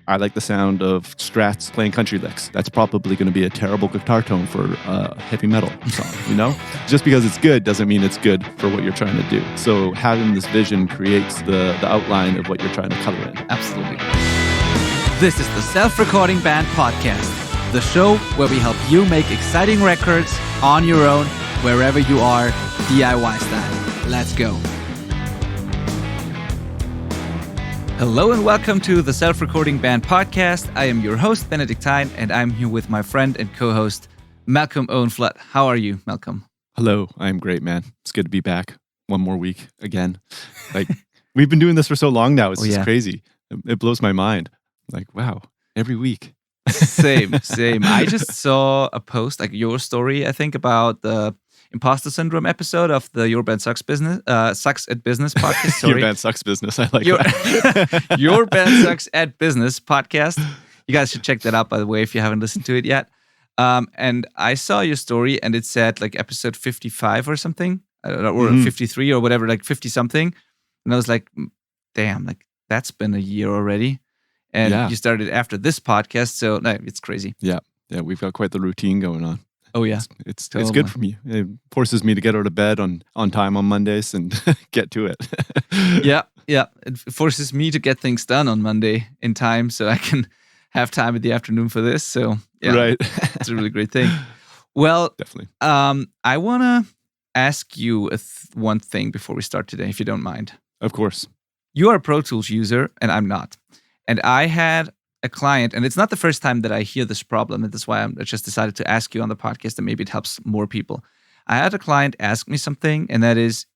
I like the sound of Strats playing country licks. That's probably going to be a terrible guitar tone for a heavy metal song, you know? Just because it's good doesn't mean it's good for what you're trying to do. So having this vision creates the outline of what you're trying to color in. Absolutely. This is the Self-Recording Band Podcast, the show where we help you make exciting records on your own, wherever you are, DIY style. Let's go. Hello and welcome to the Self-Recording Band Podcast. I am your host, Benedictine, and I'm here with my friend and co-host, Malcolm Owenflood. How are you, Malcolm? Hello, I'm great, man. It's good to be back one more week again. Like, we've been doing this for so long now. It's just crazy. It blows my mind. Like, wow, every week. Same. I just saw a post, like your story, I think, about the imposter syndrome episode of the Your Band Sucks at Business podcast. Sorry. Your Band Sucks Business. I like that. Your Band Sucks at Business podcast. You guys should check that out, by the way, if you haven't listened to it yet. And I saw your story and it said like episode 55 or something, or 53 or whatever, like 50 something. And I was like, damn, like that's been a year already. And you started after this podcast. So no, it's crazy. Yeah, we've got quite the routine going on. Oh, yeah. It's good for me. It forces me to get out of bed on time on Mondays and get to it. Yeah. It forces me to get things done on Monday in time so I can have time in the afternoon for this. So, yeah, right. It's a really great thing. Well, definitely. I want to ask you one thing before we start today, if you don't mind. Of course. You are a Pro Tools user and I'm not. And I had a client, and it's not the first time that I hear this problem, and that's why I just decided to ask you on the podcast, and maybe it helps more people. I had a client ask me something, and that is,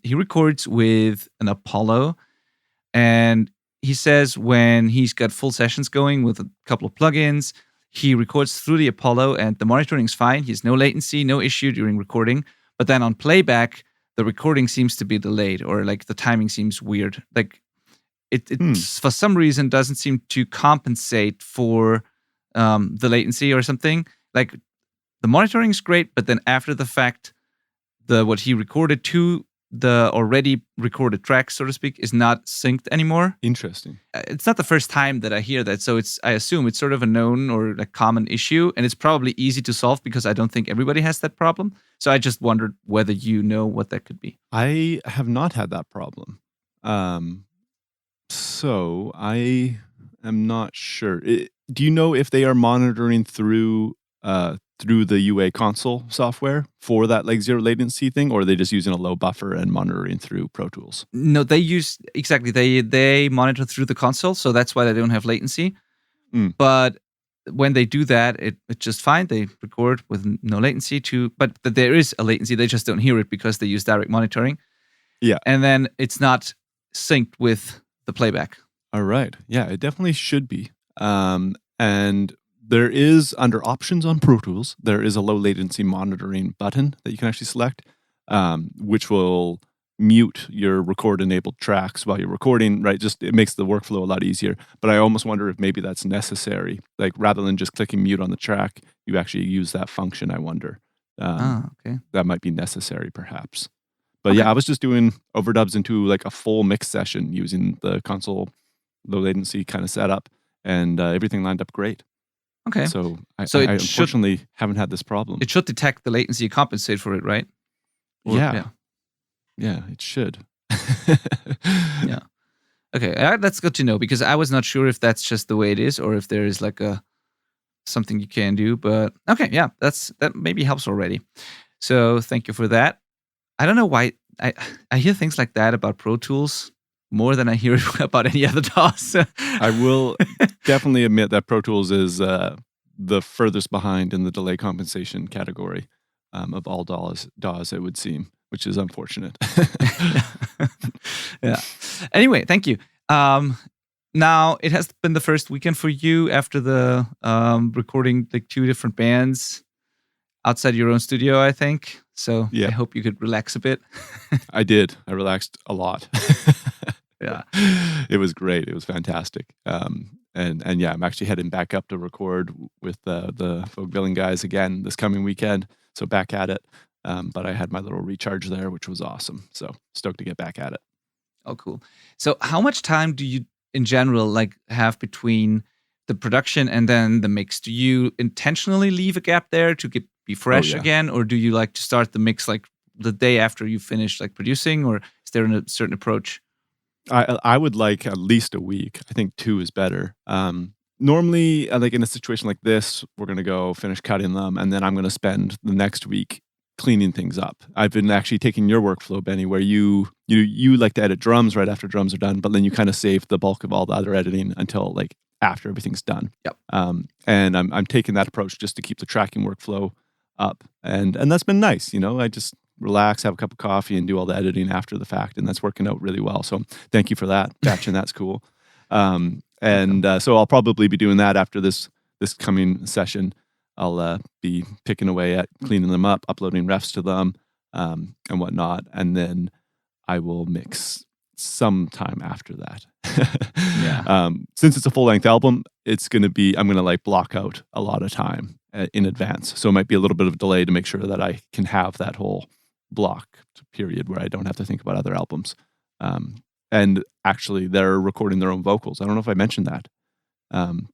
he records with an Apollo, and he says when he's got full sessions going with a couple of plugins, he records through the Apollo, and the monitoring's fine. He has no latency, no issue during recording. But then on playback, the recording seems to be delayed, or like the timing seems weird. Like it for some reason doesn't seem to compensate for the latency or something. Like the monitoring is great, but then after the fact, what he recorded to the already recorded track, so to speak, is not synced anymore. Interesting. It's not the first time that I hear that, so I assume it's sort of a known or a common issue, and it's probably easy to solve because I don't think everybody has that problem. So I just wondered whether you know what that could be. I have not had that problem. So I am not sure. Do you know if they are monitoring through the UA console software for that like zero latency thing, or are they just using a low buffer and monitoring through Pro Tools? No, they use they monitor through the console, so that's why they don't have latency. But when they do that, it's just fine. They record with no latency but there is a latency. They just don't hear it because they use direct monitoring. Yeah, and then it's not synced with the playback. All right. Yeah, it definitely should be. And there is, under options on Pro Tools, there is a low latency monitoring button that you can actually select, which will mute your record enabled tracks while you're recording, right? Just it makes the workflow a lot easier. But I almost wonder if maybe that's necessary. Like rather than just clicking mute on the track, you actually use that function, I wonder. Okay. That might be necessary perhaps. But yeah, I was just doing overdubs into like a full mix session using the console low latency kind of setup, and everything lined up great. Okay. So I unfortunately haven't had this problem. It should detect the latency and compensate for it, right? Yeah, it should. Yeah. Okay, that's good to know because I was not sure if that's just the way it is or if there is like something you can do. But okay, yeah, that maybe helps already. So thank you for that. I don't know why I hear things like that about Pro Tools more than I hear about any other DAWs. I will definitely admit that Pro Tools is the furthest behind in the delay compensation category of all DAWs, it would seem, which is unfortunate. Yeah. Anyway, thank you. Now, it has been the first weekend for you after the recording like 2 different bands outside your own studio, I think. So I hope you could relax a bit. I did. I relaxed a lot. Yeah. It was great. It was fantastic. And yeah, I'm actually heading back up to record with the Folk Billing guys again this coming weekend. So back at it. But I had my little recharge there, which was awesome. So stoked to get back at it. Oh, cool. So how much time do you in general like have between the production and then the mix? Do you intentionally leave a gap there to be Oh fresh yeah. again, or do you like to start the mix like the day after you finish like producing, or is there a certain approach? I would like at least a week. I think 2 is better. Normally, like in a situation like this, we're gonna go finish cutting them, and then I'm gonna spend the next week cleaning things up. I've been actually taking your workflow, Benny, where you like to edit drums right after drums are done, but then you kind of save the bulk of all the other editing until like after everything's done. Yep. And I'm taking that approach just to keep the tracking workflow up, and that's been nice. I just relax, have a cup of coffee, and do all the editing after the fact, and that's working out really well. So thank you for that, batching. That's cool. Welcome. So I'll probably be doing that after this coming session. I'll be picking away at cleaning them up, uploading refs to them, and whatnot, and then I will mix sometime after that. Yeah. Since it's a full length album, I'm gonna like block out a lot of time in advance, so it might be a little bit of a delay to make sure that I can have that whole block period where I don't have to think about other albums. And actually, they're recording their own vocals. I don't know if I mentioned that,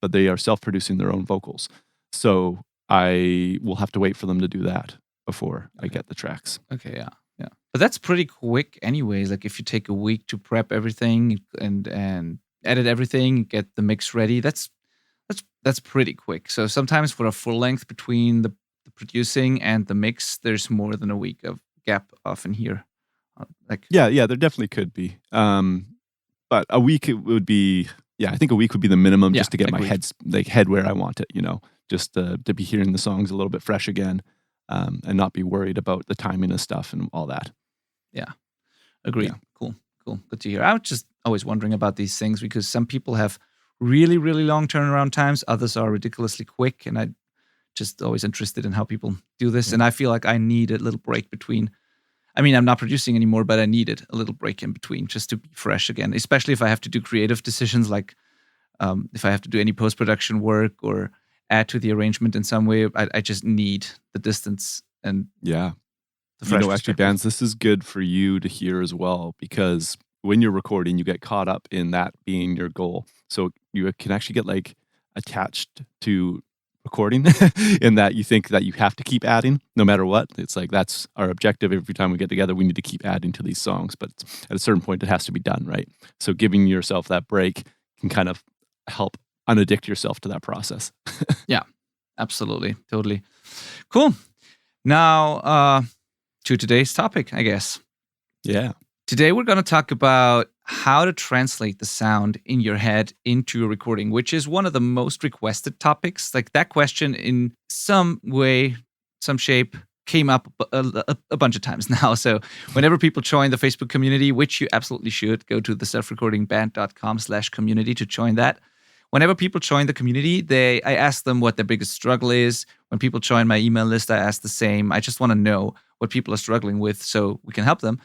but they are self-producing their own vocals. So I will have to wait for them to do that before I get the tracks. Okay, yeah. Yeah. But that's pretty quick anyways. Like if you take a week to prep everything and edit everything, get the mix ready, that's pretty quick. So sometimes for a full length between the producing and the mix, there's more than a week of gap often here. Like Yeah, there definitely could be. But a week it would be. Yeah, I think a week would be the minimum just to get my agreed. head where I want it. Just to be hearing the songs a little bit fresh again, and not be worried about the timing of stuff and all that. Yeah. Agreed. Yeah. Cool. Good to hear. I was just always wondering about these things because some people have really, really long turnaround times. Others are ridiculously quick. And I just always interested in how people do this. Yeah. And I feel like I need a little break between. I mean, I'm not producing anymore, but I needed a little break in between just to be fresh again, especially if I have to do creative decisions, like if I have to do any post-production work or add to the arrangement in some way. I just need the distance and Yeah. the fresh Actually, perspective. bands, this is good for you to hear as well, because when you're recording, you get caught up in that being your goal. So you can actually get like attached to recording in that you think that you have to keep adding no matter what. It's like that's our objective. Every time we get together, we need to keep adding to these songs, but at a certain point, it has to be done, right? So giving yourself that break can kind of help unaddict yourself to that process. Yeah, absolutely. Totally. Cool. Now, to today's topic, I guess. Yeah. Today, we're going to talk about how to translate the sound in your head into a recording, which is one of the most requested topics. Like that question, in some way, some shape, came up a bunch of times now. So whenever people join the Facebook community, which you absolutely should, go to the selfrecordingband.com/community to join that. Whenever people join the community, I ask them what their biggest struggle is. When people join my email list, I ask the same. I just want to know what people are struggling with so we can help them.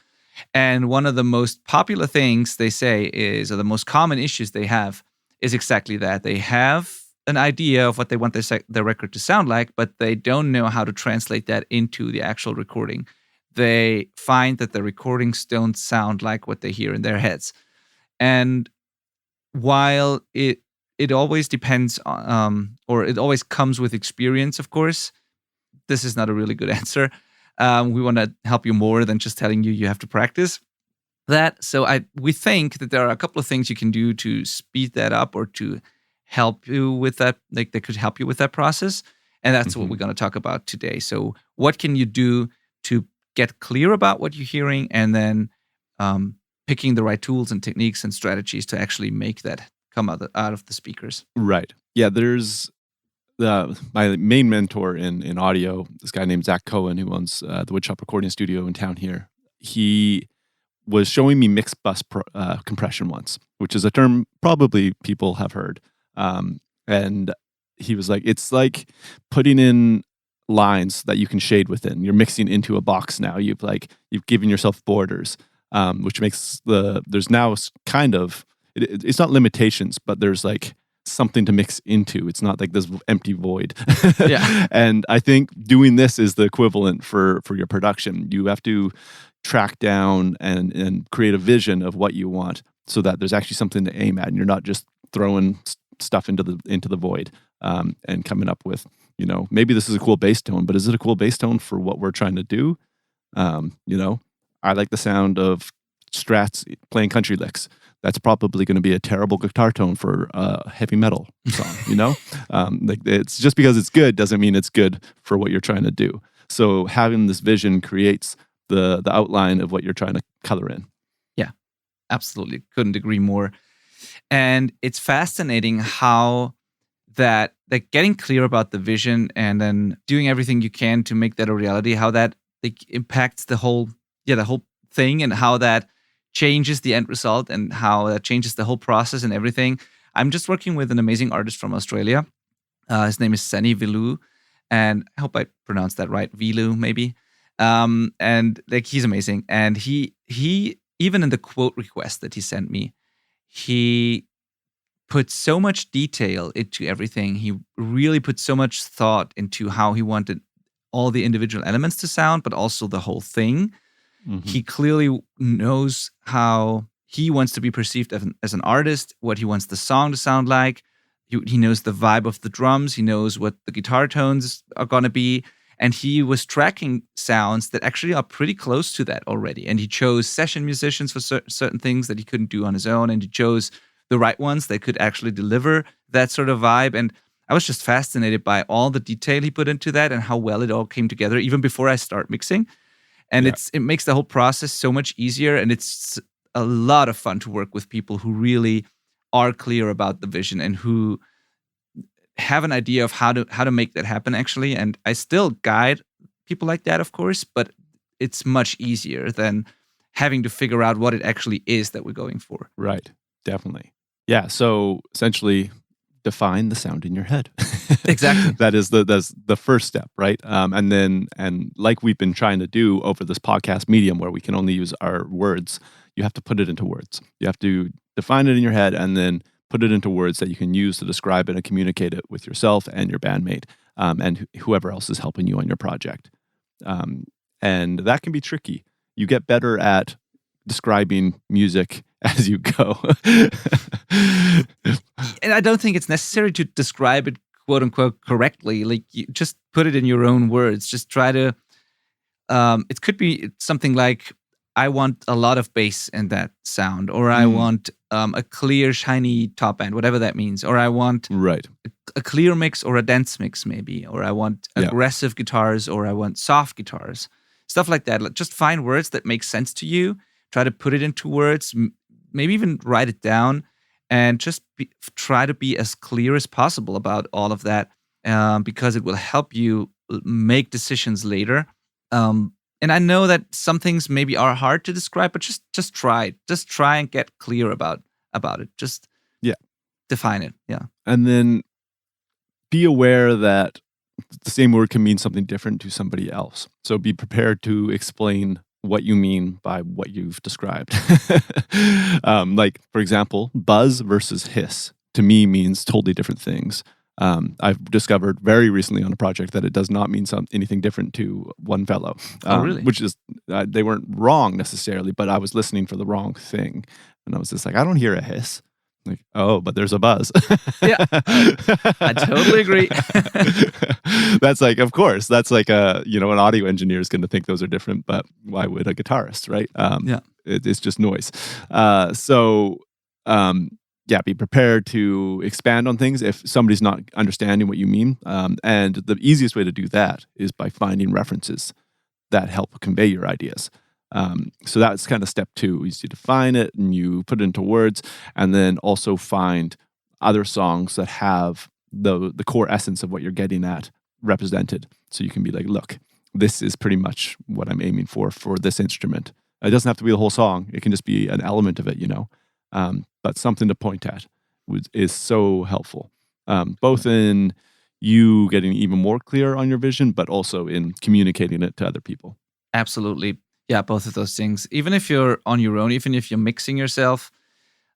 And one of the most popular things they say is, or the most common issues they have, is exactly that. They have an idea of what they want their record to sound like, but they don't know how to translate that into the actual recording. They find that the recordings don't sound like what they hear in their heads. And while it always depends on, or it always comes with experience, of course, this is not a really good answer. We want to help you more than just telling you have to practice that. So we think that there are a couple of things you can do to speed that up or to help you with that. Like they could help you with that process. And that's what we're going to talk about today. So what can you do to get clear about what you're hearing, and then picking the right tools and techniques and strategies to actually make that come out of the speakers. Right. Yeah, there's my main mentor in audio, this guy named Zach Cohen, who owns the Woodshop Recording Studio in town here. He was showing me mixed bus compression once, which is a term probably people have heard. And he was like, it's like putting in lines that you can shade within. You're mixing into a box now. You've given yourself borders, which makes there's now kind of, it's not limitations, but there's like something to mix into. It's not like this empty void. Yeah. And I think doing this is the equivalent for your production. You have to track down and create a vision of what you want. so that there's actually something to aim at, and you're not just throwing stuff into the void, and coming up with, maybe this is a cool bass tone, but is it a cool bass tone for what we're trying to do? I like the sound of Strats playing country licks. That's probably going to be a terrible guitar tone for a heavy metal song. Like, it's just because it's good doesn't mean it's good for what you're trying to do. So having this vision creates the outline of what you're trying to color in. Yeah, absolutely. Couldn't agree more. And it's fascinating how that, like, getting clear about the vision and then doing everything you can to make that a reality, how that, like, impacts the whole thing, and how that changes the end result, and how that changes the whole process and everything. I'm just working with an amazing artist from Australia. His name is Sani Vilu, and I hope I pronounced that right. Vilu, maybe. And like, he's amazing. And he even in the quote request that he sent me, he put so much detail into everything. He really put so much thought into how he wanted all the individual elements to sound, but also the whole thing. Mm-hmm. He clearly knows how he wants to be perceived as an artist, what he wants the song to sound like. He knows the vibe of the drums. He knows what the guitar tones are going to be. And he was tracking sounds that actually are pretty close to that already. And he chose session musicians for certain things that he couldn't do on his own. And he chose the right ones that could actually deliver that sort of vibe. And I was just fascinated by all the detail he put into that and how well it all came together, even before I start mixing. And it makes the whole process so much easier. And it's a lot of fun to work with people who really are clear about the vision and who have an idea of how to make that happen, actually. And I still guide people like that, of course, but it's much easier than having to figure out what it actually is that we're going for. Right. Definitely. Yeah. So essentially, define the sound in your head. Exactly. That's the first step, right? And like we've been trying to do over this podcast medium, where we can only use our words, you have to put it into words. You have to define it in your head, and then put it into words that you can use to describe it and communicate it with yourself and your bandmate, and whoever else is helping you on your project. And that can be tricky. You get better at describing music as you go. And I don't think it's necessary to describe it, quote unquote, correctly. Like, you just put it in your own words. Just try to, it could be something like, I want a lot of bass in that sound, or I want a clear, shiny top end, whatever that means. Or I want a clear mix or a dense mix, maybe. Or I want aggressive guitars, or I want soft guitars. Stuff like that. Just find words that make sense to you. Try to put it into words, maybe even write it down, and just try to be as clear as possible about all of that, because it will help you make decisions later. And I know that some things maybe are hard to describe, but just try. Just try and get clear about it. Just define it. Yeah. And then be aware that the same word can mean something different to somebody else. So be prepared to explain what you mean by what you've described. Like, for example, buzz versus hiss to me means totally different things. I've discovered very recently on a project that it does not mean anything different to one fellow. Oh, really? Which is, they weren't wrong necessarily, but I was listening for the wrong thing. And I was just like, I don't hear a hiss. Like, oh, but there's a buzz. Yeah, I totally agree. That's like, of course, that's like an audio engineer is going to think those are different, but why would a guitarist, right? It's just noise. Be prepared to expand on things if somebody's not understanding what you mean. And the easiest way to do that is by finding references that help convey your ideas. So that's kind of step 2, is you define it and you put it into words, and then also find other songs that have the core essence of what you're getting at represented. So you can be like, look, this is pretty much what I'm aiming for this instrument. It doesn't have to be the whole song. It can just be an element of it, but something to point at is so helpful, both in you getting even more clear on your vision, but also in communicating it to other people. Absolutely. Yeah, both of those things. Even if you're on your own, even if you're mixing yourself,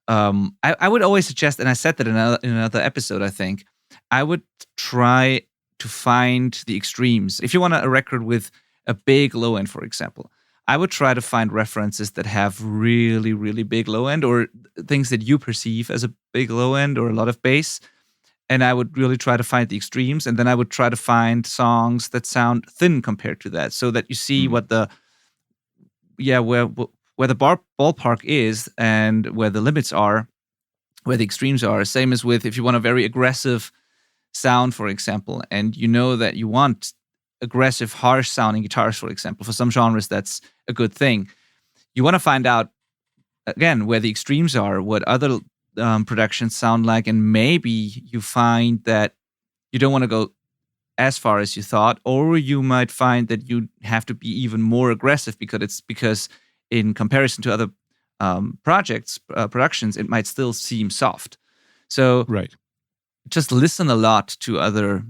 I would always suggest, and I said that in another episode, I think, I would try to find the extremes. If you want a record with a big low end, for example, I would try to find references that have really, really big low end, or things that you perceive as a big low end or a lot of bass. And I would really try to find the extremes. And then I would try to find songs that sound thin compared to that, so that you see Mm. what the, yeah, where the ballpark is and where the limits are, where the extremes are. Same as with if you want a very aggressive sound, for example, and you know that you want aggressive, harsh sounding guitars, for example. For some genres, that's a good thing. You want to find out, again, where the extremes are, what other productions sound like, and maybe you find that you don't want to go as far as you thought, or you might find that you have to be even more aggressive because in comparison to other productions, it might still seem soft. So Right. just listen a lot to other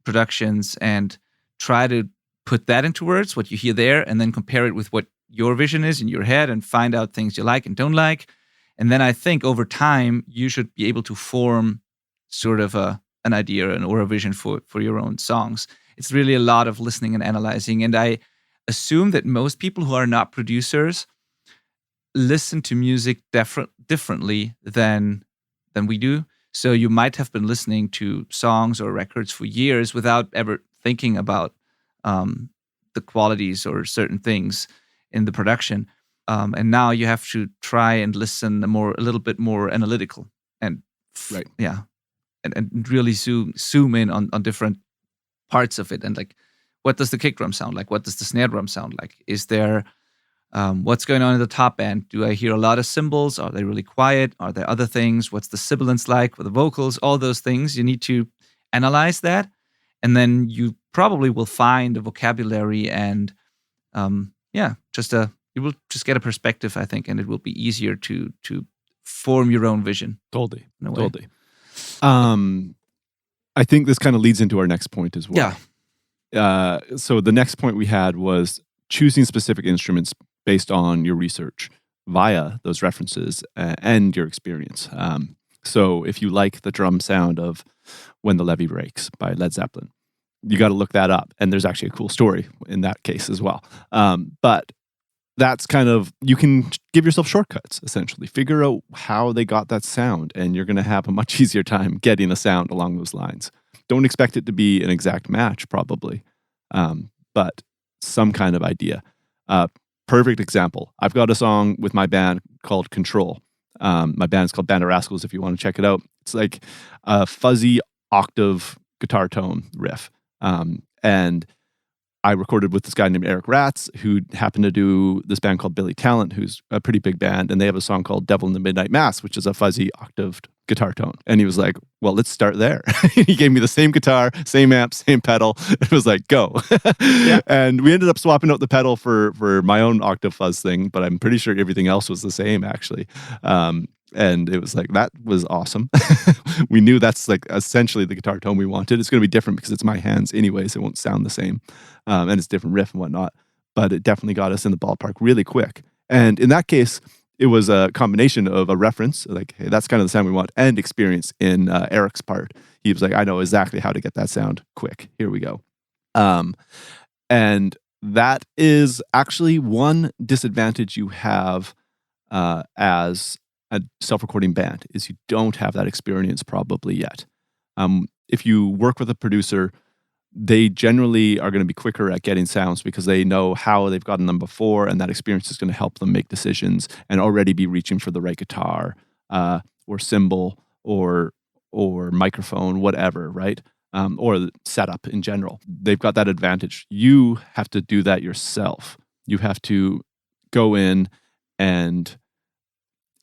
productions and try to put that into words, what you hear there, and then compare it with what your vision is in your head and find out things you like and don't like. And then I think over time, you should be able to form sort of an idea or a vision for your own songs. It's really a lot of listening and analyzing. And I assume that most people who are not producers listen to music differently than we do. So you might have been listening to songs or records for years without ever thinking about the qualities or certain things in the production. And now you have to try and listen a little bit more analytical and Right. yeah, and really zoom in on different parts of it. And like, what does the kick drum sound like? What does the snare drum sound like? Is there what's going on in the top end? Do I hear a lot of cymbals? Are they really quiet? Are there other things? What's the sibilance like with the vocals? All those things. You need to analyze that. And then you probably will find a vocabulary and, you will just get a perspective, I think, and it will be easier to form your own vision. Totally. In a way. Totally. I think this kind of leads into our next point as well. Yeah. So the next point we had was choosing specific instruments based on your research via those references and your experience. So if you like the drum sound of When the Levee Breaks by Led Zeppelin, you got to look that up. And there's actually a cool story in that case as well. But that's kind of, you can give yourself shortcuts, essentially. Figure out how they got that sound, and you're going to have a much easier time getting a sound along those lines. Don't expect it to be an exact match, probably, but some kind of idea. Perfect example. I've got a song with my band called Control. My band's called Band of Rascals, if you want to check it out. It's like a fuzzy octave guitar tone riff. And I recorded with this guy named Eric Ratz, who happened to do this band called Billy Talent, who's a pretty big band. And they have a song called Devil in the Midnight Mass, which is a fuzzy octaved guitar tone. And he was like, well, let's start there. He gave me the same guitar, same amp, same pedal. It was like, go. Yeah. And we ended up swapping out the pedal for my own octave fuzz thing, but I'm pretty sure everything else was the same, actually. And it was like, that was awesome. We knew that's like essentially the guitar tone we wanted. It's going to be different because it's my hands anyways. It won't sound the same. And it's different riff and whatnot. But it definitely got us in the ballpark really quick. And in that case, it was a combination of a reference, like, hey, that's kind of the sound we want, and experience in Eric's part. He was like, I know exactly how to get that sound quick. Here we go. And that is actually one disadvantage you have as a self-recording band, is you don't have that experience probably yet. If you work with a producer, they generally are going to be quicker at getting sounds because they know how they've gotten them before, and that experience is going to help them make decisions and already be reaching for the right guitar or cymbal or microphone, whatever, right? Or the setup in general. They've got that advantage. You have to do that yourself. You have to go in and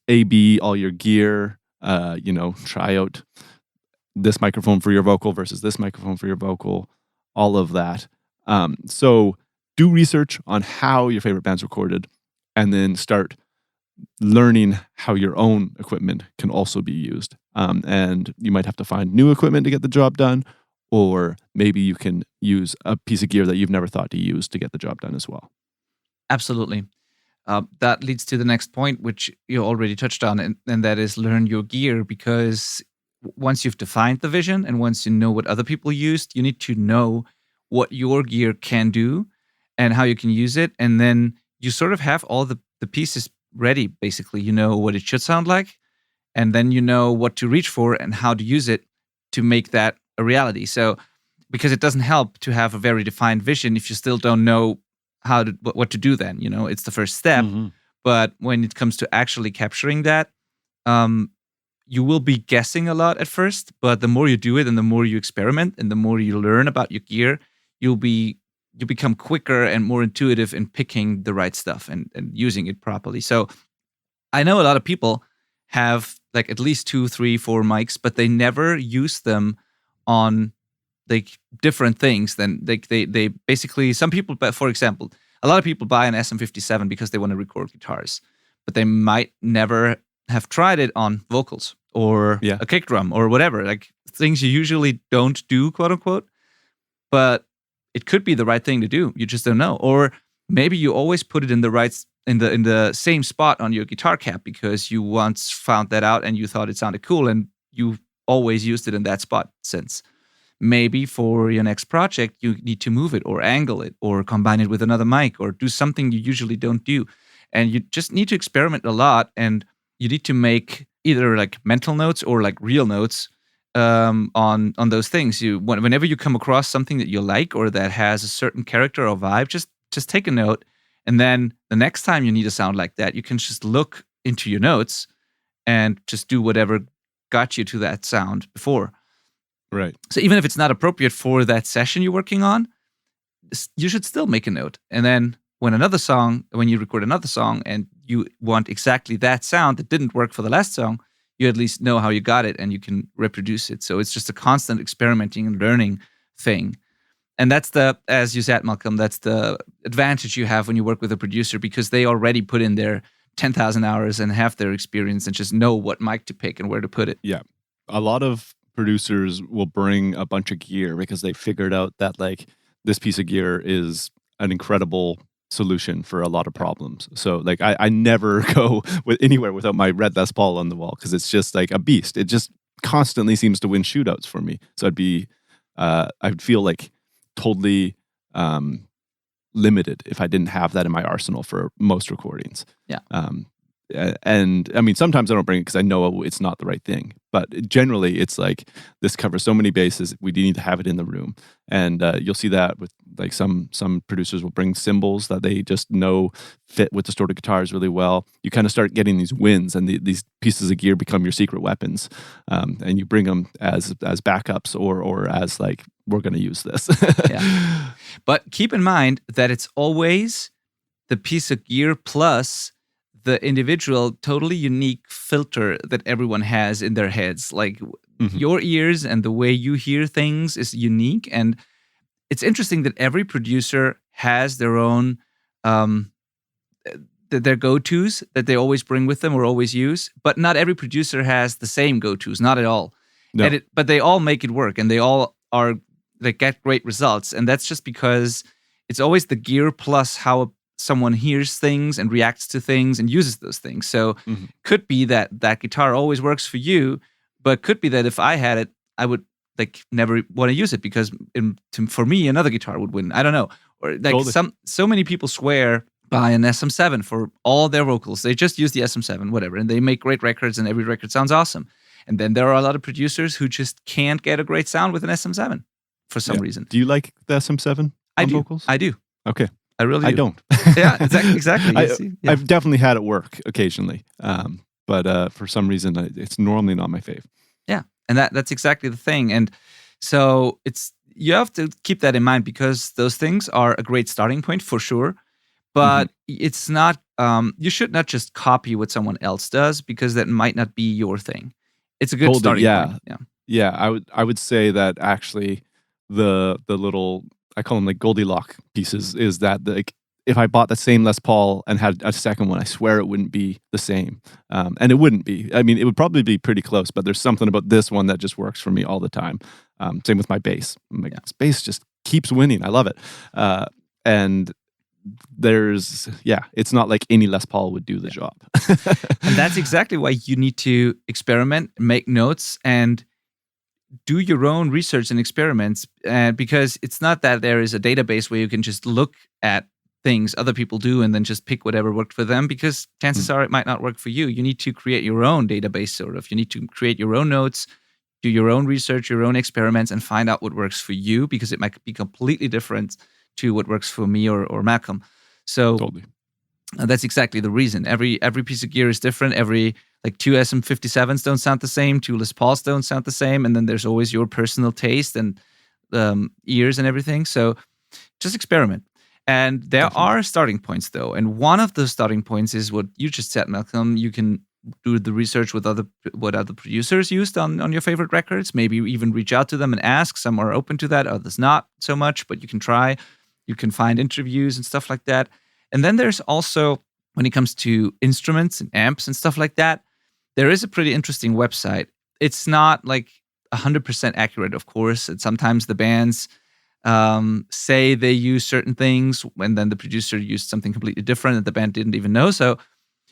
A/B all your gear, try out this microphone for your vocal versus this microphone for your vocal, all of that. So do research on how your favorite band's recorded, and then start learning how your own equipment can also be used. And you might have to find new equipment to get the job done, or maybe you can use a piece of gear that you've never thought to use to get the job done as well. Absolutely. That leads to the next point, which you already touched on, and that is learn your gear, because once you've defined the vision and once you know what other people used, you need to know what your gear can do and how you can use it. And then you sort of have all the pieces ready, basically. You know what it should sound like, and then you know what to reach for and how to use it to make that a reality. So, because it doesn't help to have a very defined vision if you still don't know what to do. Then it's the first step, Hmm. but when it comes to actually capturing that, um, you will be guessing a lot at first. But the more you do it, and the more you experiment, and the more you learn about your gear, you become quicker and more intuitive in picking the right stuff and using it properly. So I know a lot of people have like at least 2, 3, 4 mics, but they never use them on like different things. Then they basically, some people, but for example, a lot of people buy an SM57 because they want to record guitars, but they might never have tried it on vocals or Yeah. a kick drum or whatever, like things you usually don't do, quote unquote. But it could be the right thing to do. You just don't know. Or maybe you always put it in the right in the same spot on your guitar cap because you once found that out and you thought it sounded cool and you always used it in that spot since. Maybe for your next project you need to move it or angle it or combine it with another mic or do something you usually don't do. And you just need to experiment a lot, and you need to make either like mental notes or like real notes on those things. Whenever you come across something that you like or that has a certain character or vibe, just take a note, and then the next time you need a sound like that, you can just look into your notes and just do whatever got you to that sound before. Right. So even if it's not appropriate for that session you're working on, you should still make a note. And then when you record another song and you want exactly that sound that didn't work for the last song, you at least know how you got it and you can reproduce it. So it's just a constant experimenting and learning thing. And that's as you said, Malcolm, that's the advantage you have when you work with a producer, because they already put in their 10,000 hours and have their experience and just know what mic to pick and where to put it. Yeah. A lot of producers will bring a bunch of gear because they figured out that like this piece of gear is an incredible solution for a lot of problems. So like I never go with anywhere without my red Les Paul on the wall because it's just like a beast. It just constantly seems to win shootouts for me. So I'd feel like totally limited if I didn't have that in my arsenal for most recordings. Yeah. And I mean, sometimes I don't bring it because I know it's not the right thing. But generally, it's like this covers so many bases. We need to have it in the room, and you'll see that with like some producers will bring cymbals that they just know fit with distorted guitars really well. You kind of start getting these wins, and these pieces of gear become your secret weapons, and you bring them as backups or as like, we're going to use this. Yeah. But keep in mind that it's always the piece of gear plus the individual, totally unique filter that everyone has in their heads. Like your ears and the way you hear things is unique. And it's interesting that every producer has their own, their go-tos that they always bring with them or always use. But not every producer has the same go-tos, not at all. No. But they all make it work, and they get great results. And that's just because it's always the gear plus how someone hears things and reacts to things and uses those things. So could be that guitar always works for you, but could be that if I had it, I would like never want to use it because for me another guitar would win. I don't know. Or like Totally. so many people swear by an SM7 for all their vocals. They just use the SM7, whatever, and they make great records and every record sounds awesome. And then there are a lot of producers who just can't get a great sound with an SM7 for some reason. Do you like the SM7 on vocals? I do. Okay. I really do. I don't. Yeah, exactly. I've definitely had it work occasionally, but for some reason, it's normally not my fave. Yeah, and that's exactly the thing. And so you have to keep that in mind because those things are a great starting point for sure. But it's not. You should not just copy what someone else does because that might not be your thing. It's a good starting point. Yeah. I would say that actually the little, I call them like Goldilocks pieces, is that like if I bought the same Les Paul and had a second one, I swear it wouldn't be the same. And it wouldn't be. I mean, it would probably be pretty close, but there's something about this one that just works for me all the time. Same with my bass. This bass just keeps winning. I love it. And it's not like any Les Paul would do the job. And that's exactly why you need to experiment, make notes, and do your own research and experiments. Because it's not that there is a database where you can just look at things other people do and then just pick whatever worked for them, because chances are it might not work for you. You need to create your own database, sort of. You need to create your own notes, do your own research, your own experiments, and find out what works for you, because it might be completely different to what works for me or Malcolm. So Totally. that's exactly the reason. Every piece of gear is different. Like two SM57s don't sound the same, two Les Pauls don't sound the same, and then there's always your personal taste and ears and everything. So just experiment. And there Definitely. are starting points, though. And one of those starting points is what you just said, Malcolm. You can do the research with what other producers used on your favorite records. Maybe even reach out to them and ask. Some are open to that, others not so much, but you can try. You can find interviews and stuff like that. And then there's also, when it comes to instruments and amps and stuff like that, there is a pretty interesting website. It's not like 100% accurate, of course. And sometimes the bands say they use certain things, and then the producer used something completely different that the band didn't even know.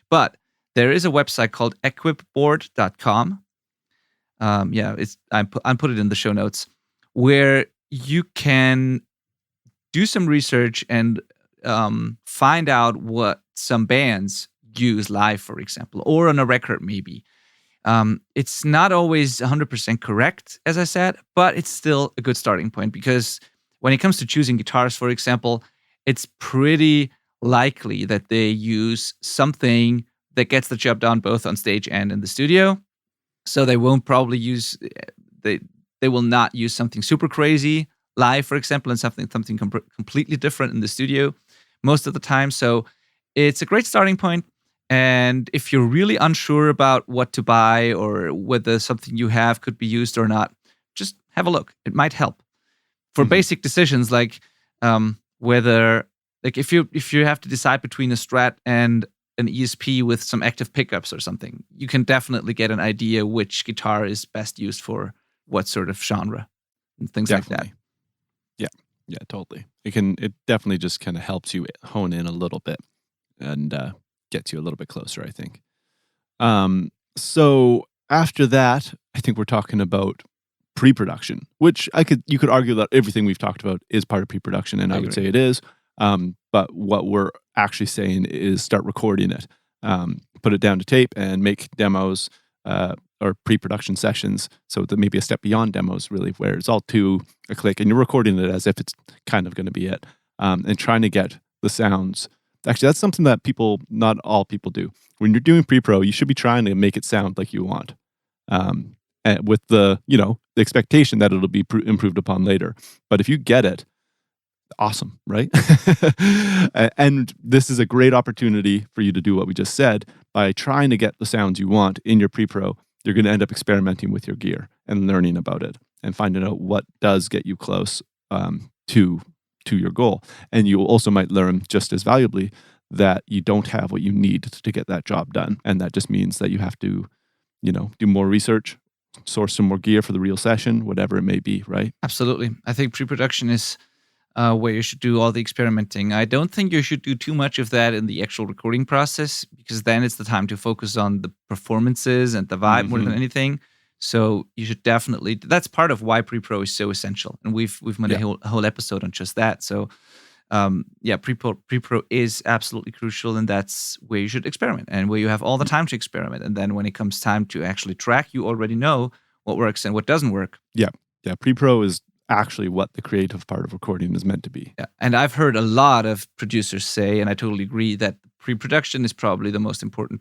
But there is a website called equipboard.com. I put it in the show notes, where you can do some research and find out what some bands use live, for example, or on a record maybe. It's not always 100% correct, as I said, but it's still a good starting point, because when it comes to choosing guitars, for example, it's pretty likely that they use something that gets the job done both on stage and in the studio. So they won't probably use they will not use something super crazy live, for example, and something completely different in the studio most of the time. So it's a great starting point. And if you're really unsure about what to buy or whether something you have could be used or not, just have a look. It might help for basic decisions, like whether, like if you have to decide between a Strat and an ESP with some active pickups or something, you can definitely get an idea which guitar is best used for what sort of genre and things like that. Yeah, totally. It definitely just kind of helps you hone in a little bit and gets you a little bit closer, I think. So after that, I think we're talking about pre-production, which you could argue that everything we've talked about is part of pre-production, and I would say it is. But what we're actually saying is start recording it, put it down to tape, and make demos or pre-production sessions. So that maybe a step beyond demos, really, where it's all to a click, and you're recording it as if it's kind of going to be it, and trying to get the sounds. Actually, that's something that not all people do. When you're doing pre-pro, you should be trying to make it sound like you want, and with the expectation that it'll be improved upon later. But if you get it, awesome, right? And this is a great opportunity for you to do what we just said. By trying to get the sounds you want in your pre-pro, you're going to end up experimenting with your gear and learning about it and finding out what does get you close to your goal. And you also might learn just as valuably that you don't have what you need to get that job done. And that just means that you have to, do more research, source some more gear for the real session, whatever it may be, right? Absolutely. I think pre-production is where you should do all the experimenting. I don't think you should do too much of that in the actual recording process, because then it's the time to focus on the performances and the vibe more than anything. So you should definitely, that's part of why pre-pro is so essential. And we've made a whole episode on just that. So pre-pro is absolutely crucial, and that's where you should experiment and where you have all the time to experiment. And then when it comes time to actually track, you already know what works and what doesn't work. Yeah. Pre-pro is actually what the creative part of recording is meant to be. Yeah. And I've heard a lot of producers say, and I totally agree, that pre-production is probably the most important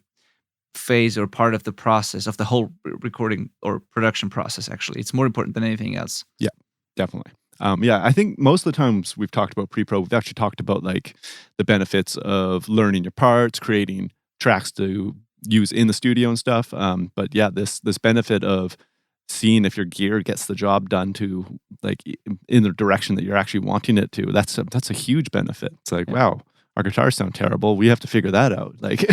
phase or part of the process of the whole recording or production process. Actually, it's more important than anything else. Yeah, definitely. I think most of the times we've talked about pre-pro, we've actually talked about like the benefits of learning your parts, creating tracks to use in the studio and stuff. But yeah, this benefit of seeing if your gear gets the job done to like in the direction that you're actually wanting it to, that's a huge benefit. It's like, wow, our guitars sound terrible. We have to figure that out. Like,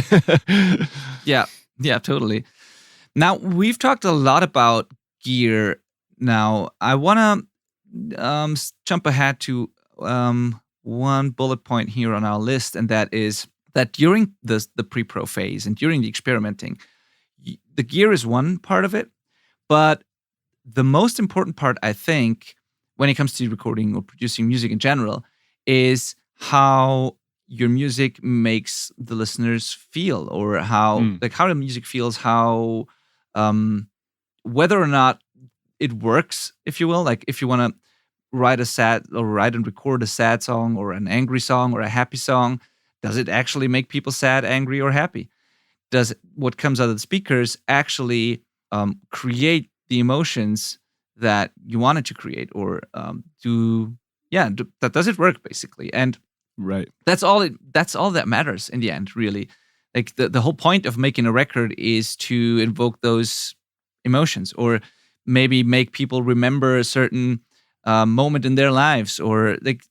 yeah, totally. Now we've talked a lot about gear. Now I want to jump ahead to one bullet point here on our list, and that is that during the pre-pro phase and during the experimenting, the gear is one part of it, but the most important part, I think, when it comes to recording or producing music in general, is how your music makes the listeners feel, or how the music feels, how whether or not it works, if you will. Like if you want to write and record a sad song or an angry song or a happy song, does it actually make people sad, angry, or happy? Does what comes out of the speakers actually create the emotions that you wanted to create, or does it work basically? And Right. that's all that matters in the end, really. Like the whole point of making a record is to invoke those emotions, or maybe make people remember a certain moment in their lives, or like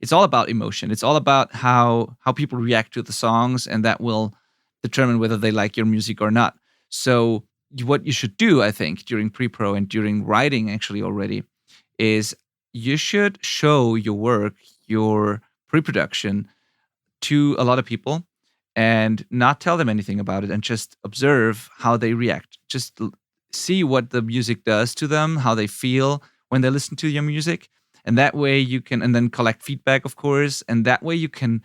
it's all about emotion. It's all about how people react to the songs, and that will determine whether they like your music or not. So what you should do, I think, during pre-pro and during writing actually already, is you should show your work, your pre-production, to a lot of people and not tell them anything about it, and just observe how they react. Just see what the music does to them, how they feel when they listen to your music. And that way you can, and then collect feedback, of course. And that way you can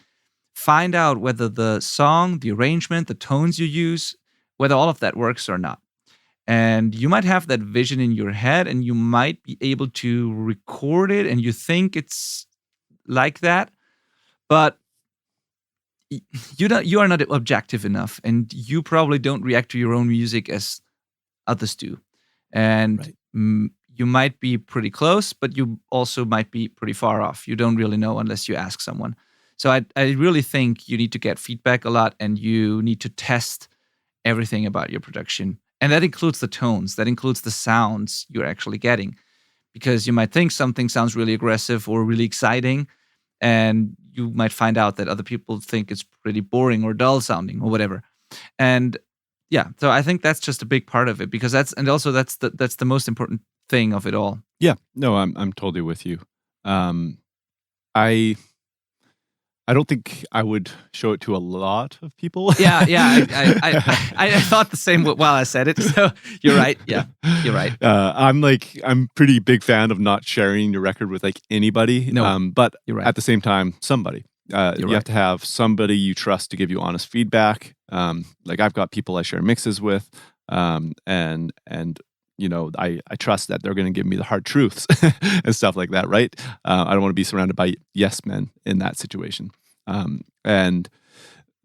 find out whether the song, the arrangement, the tones you use, whether all of that works or not. And you might have that vision in your head, and you might be able to record it, and you think it's like that, but you are not objective enough, and you probably don't react to your own music as others do. And Right. You might be pretty close, but you also might be pretty far off. You don't really know unless you ask someone. So I really think you need to get feedback a lot, and you need to test everything about your production. And that includes the tones, that includes the sounds you're actually getting. Because you might think something sounds really aggressive or really exciting, and you might find out that other people think it's pretty boring or dull sounding or whatever. And yeah, so I think that's just a big part of it, because that's the most important thing of it all. Yeah. No, I'm totally with you. I I don't think I would show it to a lot of people. Yeah, I thought the same while I said it. So you're right. Yeah, you're right. I'm pretty big fan of not sharing your record with like anybody. No, But you're right. at the same time, somebody. You have to have somebody you trust to give you honest feedback. Like I've got people I share mixes with, and I trust that they're going to give me the hard truths and stuff like that, right? I don't want to be surrounded by yes men in that situation. And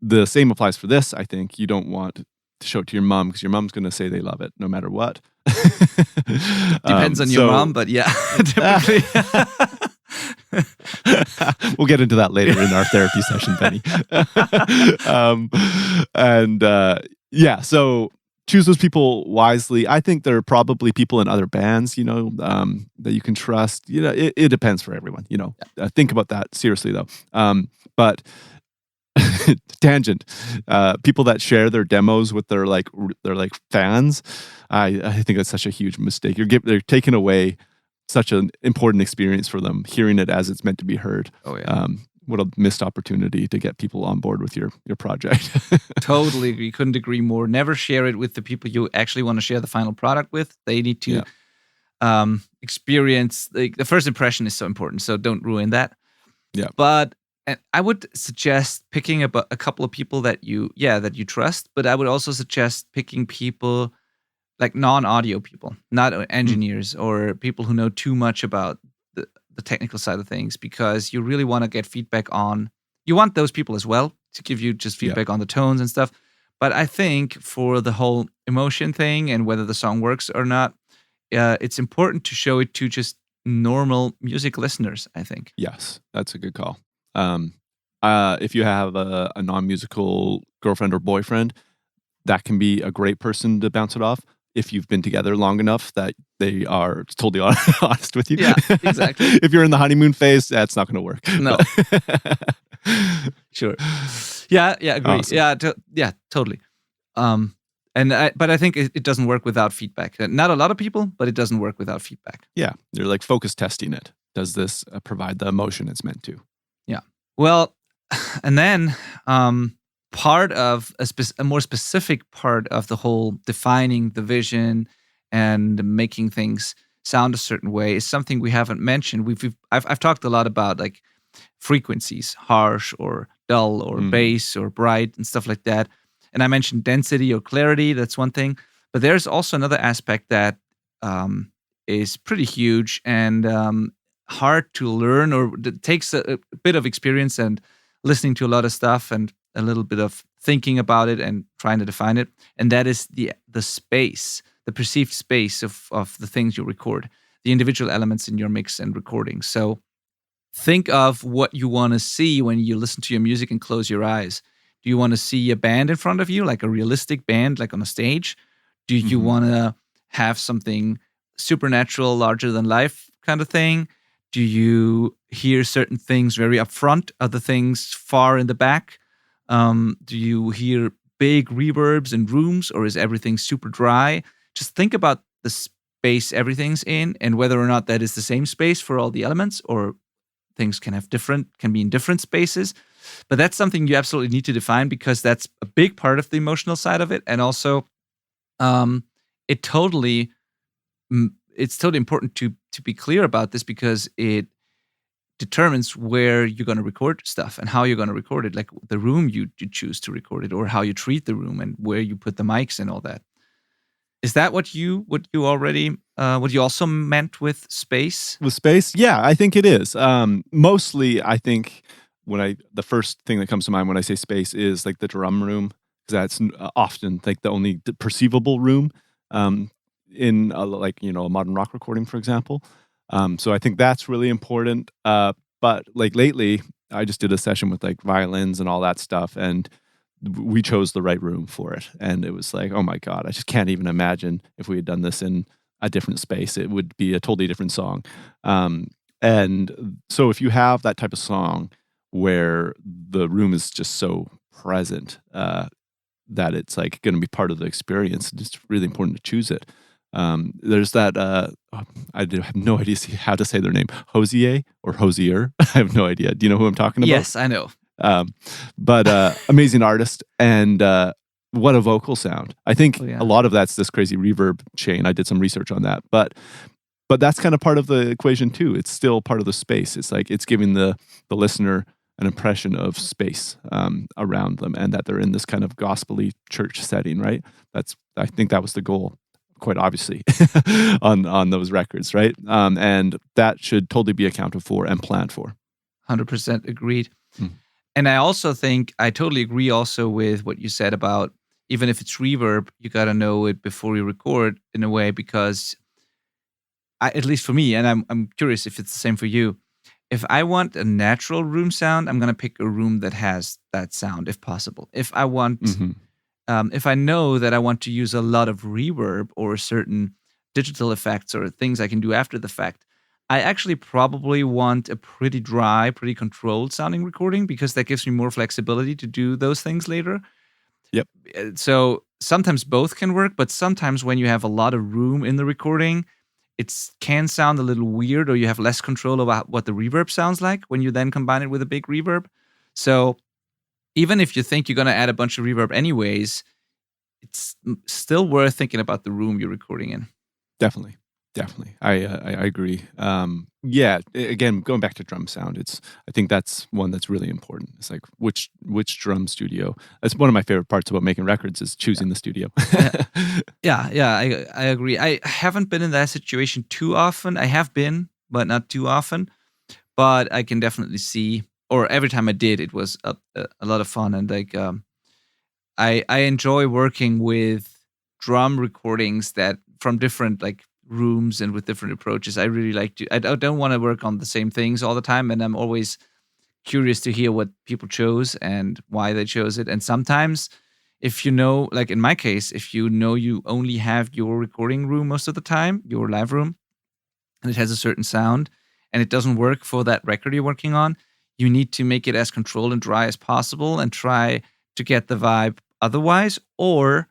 the same applies for this. I think you don't want to show it to your mom, because your mom's going to say they love it no matter what. Depends on your mom, but yeah, typically. We'll get into that later in our therapy session, Benny. So choose those people wisely. I think there are probably people in other bands, that you can trust. It depends for everyone. Think about that seriously, though. But tangent, people that share their demos with their fans, I think that's such a huge mistake. They're taking away such an important experience for them, hearing it as it's meant to be heard. Oh yeah. What a missed opportunity to get people on board with your project. Totally agree. Couldn't agree more. Never share it with the people you actually want to share the final product with. They need to experience, the first impression is so important. So don't ruin that. Yeah. But I would suggest picking a couple of people that you trust. But I would also suggest picking people like non-audio people, not engineers or people who know too much about the technical side of things, because you really want to get feedback on. You want those people as well to give you just feedback on the tones and stuff. But I think for the whole emotion thing and whether the song works or not, it's important to show it to just normal music listeners, I think. Yes, that's a good call. If you have a non-musical girlfriend or boyfriend, that can be a great person to bounce it off. If you've been together long enough that they are totally honest with you. Yeah, exactly. If you're in the honeymoon phase, that's not going to work. No. Sure. Yeah, agree. Awesome. Yeah, totally. But I think it doesn't work without feedback. Not a lot of people, but it doesn't work without feedback. Yeah, you're like focus testing it. Does this provide the emotion it's meant to? Yeah. Well, and then part of a more specific part of the whole defining the vision and making things sound a certain way is something we haven't mentioned. I've talked a lot about like frequencies, harsh or dull or bass or bright and stuff like that. And I mentioned density or clarity. That's one thing. But there's also another aspect that is pretty huge and hard to learn, or it takes a bit of experience and listening to a lot of stuff and a little bit of thinking about it and trying to define it. And that is the space, the perceived space of the things you record, the individual elements in your mix and recording. So think of what you want to see when you listen to your music and close your eyes. Do you want to see a band in front of you, like a realistic band, like on a stage? Do you want to have something supernatural, larger than life kind of thing? Do you hear certain things very upfront, other things far in the back? Do you hear big reverbs in rooms, or is everything super dry? Just think about the space everything's in and whether or not that is the same space for all the elements, or things can be in different spaces. But that's something you absolutely need to define, because that's a big part of the emotional side of it. And also, it totally it's totally important to be clear about this, because it determines where you're going to record stuff and how you're going to record it, like the room you choose to record it, or how you treat the room and where you put the mics and all that. Is that what you also meant with space? With space, yeah, I think it is. Mostly, I think the first thing that comes to mind when I say space is like the drum room, because that's often like the only perceivable room in like a modern rock recording, for example. So I think that's really important. But like lately, I just did a session with like violins and all that stuff, and we chose the right room for it. And it was like, oh my God, I just can't even imagine if we had done this in a different space. It would be a totally different song. And so if you have that type of song where the room is just so present that it's like going to be part of the experience, it's really important to choose it. There's that I have no idea how to say their name, Hosier or Hosier. I have no idea. Do you know who I'm talking about? Yes, I know. But amazing artist, and what a vocal sound. I think a lot of that's this crazy reverb chain. I did some research on that, but that's kind of part of the equation too. It's still part of the space. It's like it's giving the listener an impression of space around them, and that they're in this kind of gospel-y church setting, right? I think that was the goal, quite obviously, on those records, right? And that should totally be accounted for and planned for. 100% agreed. And I also think I totally agree also with what you said about, even if it's reverb, you got to know it before you record, in a way, because at least for me, and I'm curious if it's the same for you, if I want a natural room sound, I'm going to pick a room that has that sound if possible. If I want, if I know that I want to use a lot of reverb or certain digital effects or things I can do after the fact, I actually probably want a pretty dry, pretty controlled sounding recording, because that gives me more flexibility to do those things later. Yep. So sometimes both can work, but sometimes when you have a lot of room in the recording, it can sound a little weird, or you have less control about what the reverb sounds like when you then combine it with a big reverb. So even if you think you're going to add a bunch of reverb anyways, it's still worth thinking about the room you're recording in. Definitely. I agree. Yeah, again, going back to drum sound, I think that's one that's really important. It's like which drum studio. That's one of my favorite parts about making records, is choosing the studio. I agree. I haven't been in that situation too often. I have been, but not too often. But I can definitely see, or every time I did, it was a lot of fun. And like, I enjoy working with drum recordings that from different like rooms and with different approaches. I really like to. I don't want to work on the same things all the time, and I'm always curious to hear what people chose and why they chose it. And sometimes, if you know, like in my case, if you know you only have your recording room most of the time, your live room, and it has a certain sound, and it doesn't work for that record you're working on, you need to make it as controlled and dry as possible and try to get the vibe otherwise, or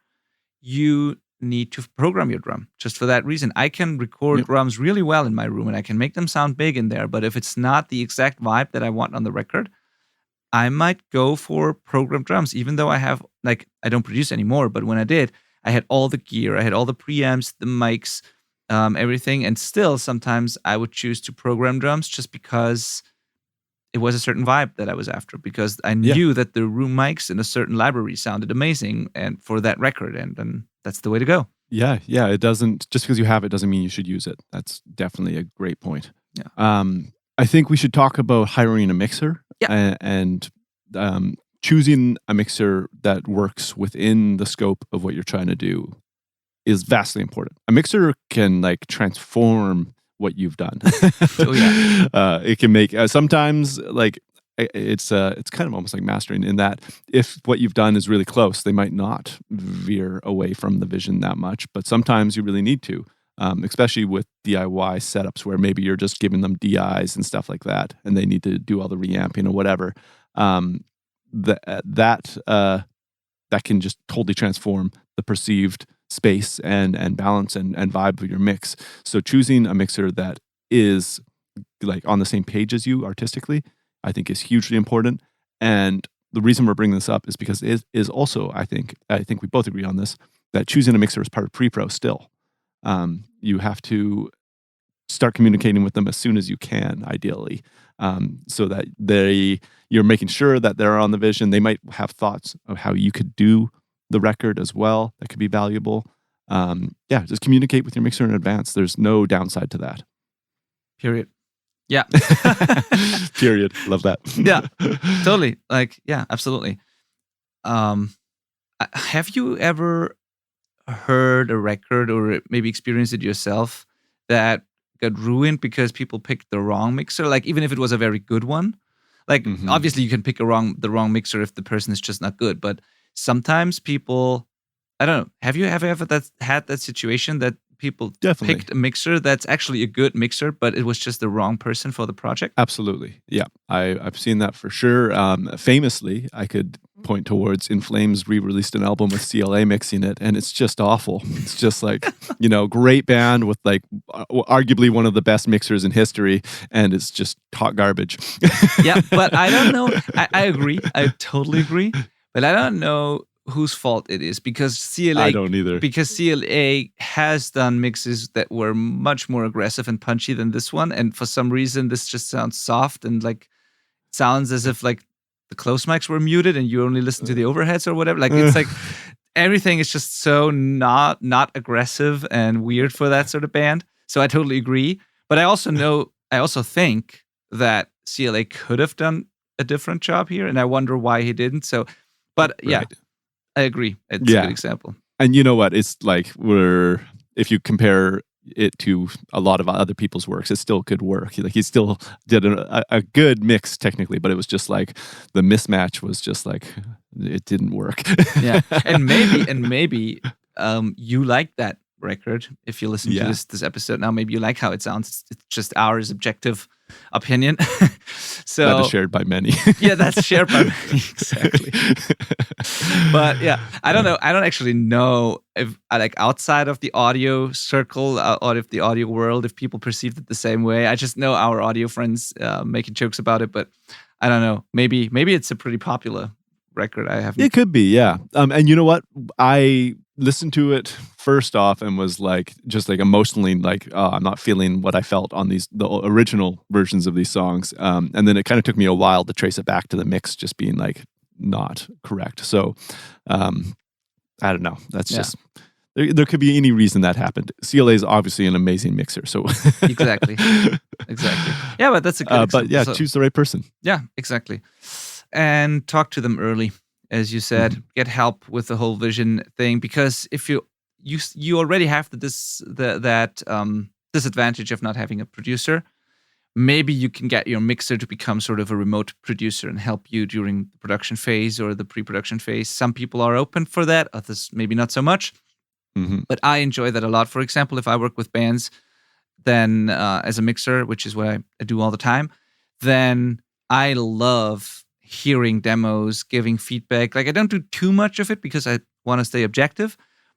you need to program your drum just for that reason. I can record drums really well in my room and I can make them sound big in there, but if it's not the exact vibe that I want on the record, I might go for programmed drums, even though I don't produce anymore, but when I did, I had all the gear, I had all the preamps, the mics, everything, and still sometimes I would choose to program drums just because it was a certain vibe that I was after because I Yeah. knew that the room mics in a certain library sounded amazing and for that record, and that's the way to go. Yeah, yeah, it doesn't just because you have it doesn't mean you should use it. That's definitely a great point. Yeah. I think we should talk about hiring a mixer Yeah. and choosing a mixer that works within the scope of what you're trying to do is vastly important. A mixer can like transform what you've done. Oh, yeah. It can make sometimes like it's kind of almost like mastering in that if what you've done is really close, they might not veer away from the vision that much. But sometimes you really need to, especially with DIY setups where maybe you're just giving them DIs and stuff like that, and they need to do all the reamping or whatever. That can just totally transform the perceived space and balance and vibe of your mix. So choosing a mixer that is like on the same page as you artistically, I think is hugely important. And the reason we're bringing this up is because it is also, I think we both agree on this, that choosing a mixer is part of pre-pro still. You have to start communicating with them as soon as you can, ideally, so that you're making sure that they're on the vision. They might have thoughts of how you could do the record as well. That could be valuable. Just communicate with your mixer in advance. There's no downside to that. Period. Yeah. Period. Love that. Yeah, totally. Like, yeah, absolutely. Have you ever heard a record or maybe experienced it yourself that got ruined because people picked the wrong mixer? Like, even if it was a very good one, like obviously you can pick the wrong mixer if the person is just not good. But sometimes people, I don't know. Have you ever had that situation that people Definitely picked a mixer that's actually a good mixer, but it was just the wrong person for the project? Absolutely. Yeah. I've seen that for sure. Famously, I could point towards In Flames re-released an album with CLA mixing it, and it's just awful. It's just like, great band with like arguably one of the best mixers in history, and it's just hot garbage. Yeah, but I don't know. I agree. I totally agree. But I don't know whose fault it is because CLA. I don't either. Because CLA has done mixes that were much more aggressive and punchy than this one, and for some reason this just sounds soft and like sounds as if like the close mics were muted and you only listen to the overheads or whatever. Like it's like everything is just so not aggressive and weird for that sort of band. So I totally agree. But I also think that CLA could have done a different job here, and I wonder why he didn't. So, but yeah, Right. I agree. It's a good example. And you know what? It's like if you compare it to a lot of other people's works, it still could work. Like he still did a good mix technically, but it was just like the mismatch was just like it didn't work. Yeah, and maybe you like that record if you listen to this episode now. Maybe you like how it sounds. It's just our subjective opinion. So that is shared by many. Yeah, that's shared by many, exactly. But yeah, I don't know. I don't actually know if like outside of the audio circle or if the audio world, if people perceived it the same way. I just know our audio friends making jokes about it, but I don't know. Maybe it's a pretty popular record. I haven't. It could be, yeah. And you know what? I listened to it first off and was like, just like emotionally, like, I'm not feeling what I felt on the original versions of these songs. And then it kind of took me a while to trace it back to the mix, just being like not correct. So, I don't know. That's just there could be any reason that happened. CLA is obviously an amazing mixer, so exactly. Yeah, but that's a good. But yeah, choose the right person. Yeah, exactly. And talk to them early, as you said. Get help with the whole vision thing, because if you already have that disadvantage of not having a producer, maybe you can get your mixer to become sort of a remote producer and help you during the production phase or the pre-production phase. Some people are open for that, others maybe not so much. But I enjoy that a lot. For example, if I work with bands, then as a mixer, which is what I do all the time, then I love hearing demos, giving feedback. Like I don't do too much of it because I want to stay objective,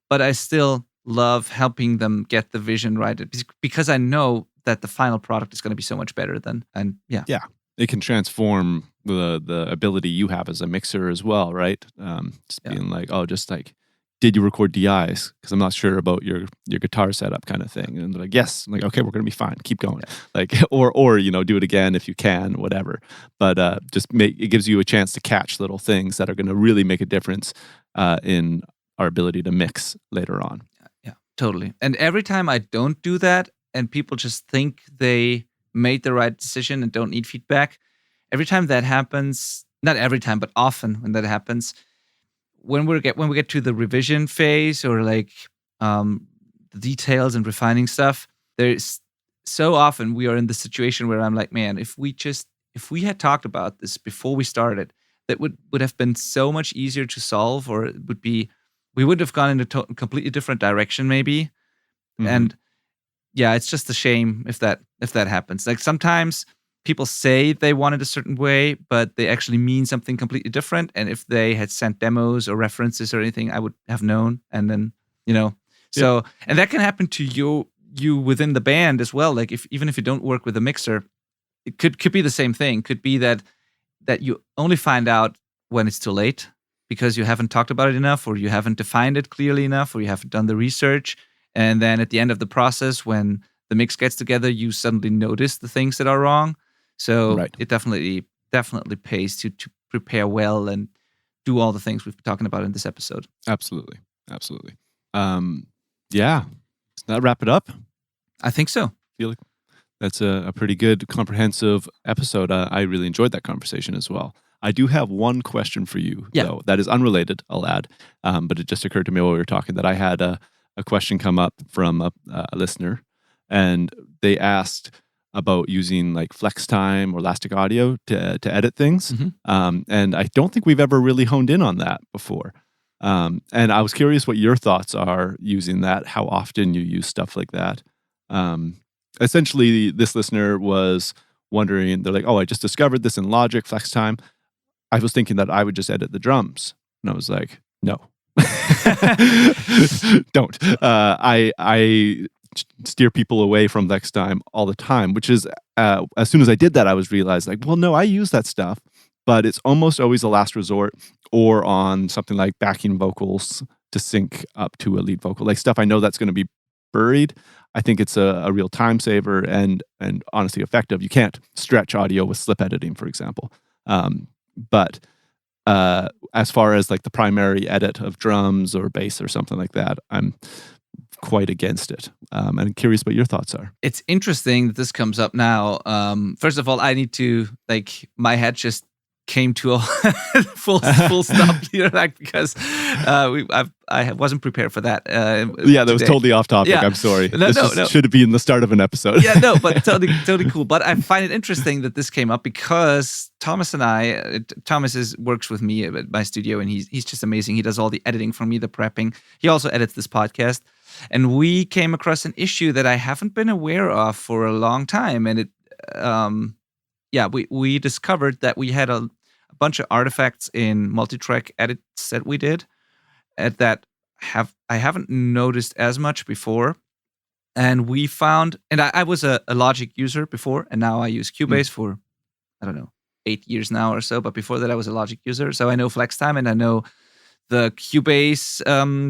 but I still love helping them get the vision right because I know that the final product is going to be so much better than, and yeah. Yeah. It can transform the ability you have as a mixer as well, right? Just being like, just like did you record DIs? Because I'm not sure about your guitar setup kind of thing. And they're like, yes. I'm like, okay, we're going to be fine. Keep going. Yeah. Like, or, do it again if you can, whatever. But it gives you a chance to catch little things that are going to really make a difference in our ability to mix later on. Yeah, totally. And every time I don't do that and people just think they made the right decision and don't need feedback, every time that happens, not every time, but often when that happens, when we get to the revision phase or like the details and refining stuff, there's so often we are in the situation where I'm like, man, if we had talked about this before we started, that would have been so much easier to solve, or it would be we would have gone in a completely different direction maybe. And yeah, it's just a shame if that happens. Like sometimes people say they want it a certain way, but they actually mean something completely different. And if they had sent demos or references or anything, I would have known. And then, so, and that can happen to you within the band as well. Like even if you don't work with a mixer, it could be the same thing. Could be that you only find out when it's too late because you haven't talked about it enough, or you haven't defined it clearly enough, or you haven't done the research. And then at the end of the process, when the mix gets together, you suddenly notice the things that are wrong. So It definitely pays to prepare well and do all the things we've been talking about in this episode. Absolutely. Yeah. Does that wrap it up? I think so. I feel like that's a pretty good, comprehensive episode. I really enjoyed that conversation as well. I do have one question for you, though, that is unrelated, I'll add. But it just occurred to me while we were talking that I had a question come up from a listener, and they asked about using like FlexTime or Elastic Audio to edit things. And I don't think we've ever really honed in on that before. And I was curious what your thoughts are using that, how often you use stuff like that. Essentially, this listener was wondering, they're like, oh, I just discovered this in Logic, FlexTime. I was thinking that I would just edit the drums. And I was like, no. Don't. I steer people away from FlexTime all the time, which is, as soon as I did that, I was realized like, well, no, I use that stuff, but it's almost always a last resort, or on something like backing vocals to sync up to a lead vocal, like stuff I know that's going to be buried. I think it's a real time saver and honestly effective. You can't stretch audio with slip editing, for example. But as far as like the primary edit of drums or bass or something like that, I'm quite against it. And I'm curious what your thoughts are. It's interesting that this comes up now. First of all, I need to, like, my head just came to a full stop here, like, because I wasn't prepared for that. That was totally off topic. Yeah. I'm sorry. No. Should have been the start of an episode. Yeah, no, but totally cool. But I find it interesting that this came up because Thomas and I, Thomas works with me at my studio, and he's just amazing. He does all the editing for me, the prepping. He also edits this podcast, and we came across an issue that I haven't been aware of for a long time, and we discovered that we had a bunch of artifacts in multi-track edits that we did that I haven't noticed as much before. And we found, and I was a Logic user before, and now I use Cubase for, I don't know, 8 years now or so. But before that, I was a Logic user. So I know FlexTime, and I know the Cubase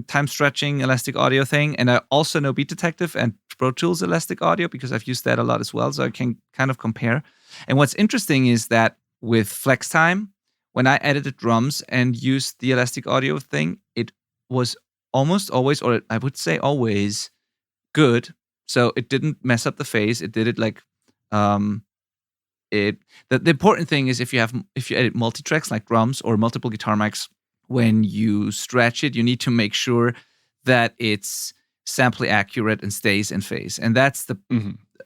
time stretching Elastic Audio thing. And I also know Beat Detective and Pro Tools Elastic Audio because I've used that a lot as well. So I can kind of compare. And what's interesting is that with FlexTime, when I edited drums and used the Elastic Audio thing, it was almost always, or I would say always, good. So it didn't mess up the phase. It did it like the important thing is if you edit multi-tracks like drums or multiple guitar mics, when you stretch it, you need to make sure that it's sampling accurate and stays in phase. And that's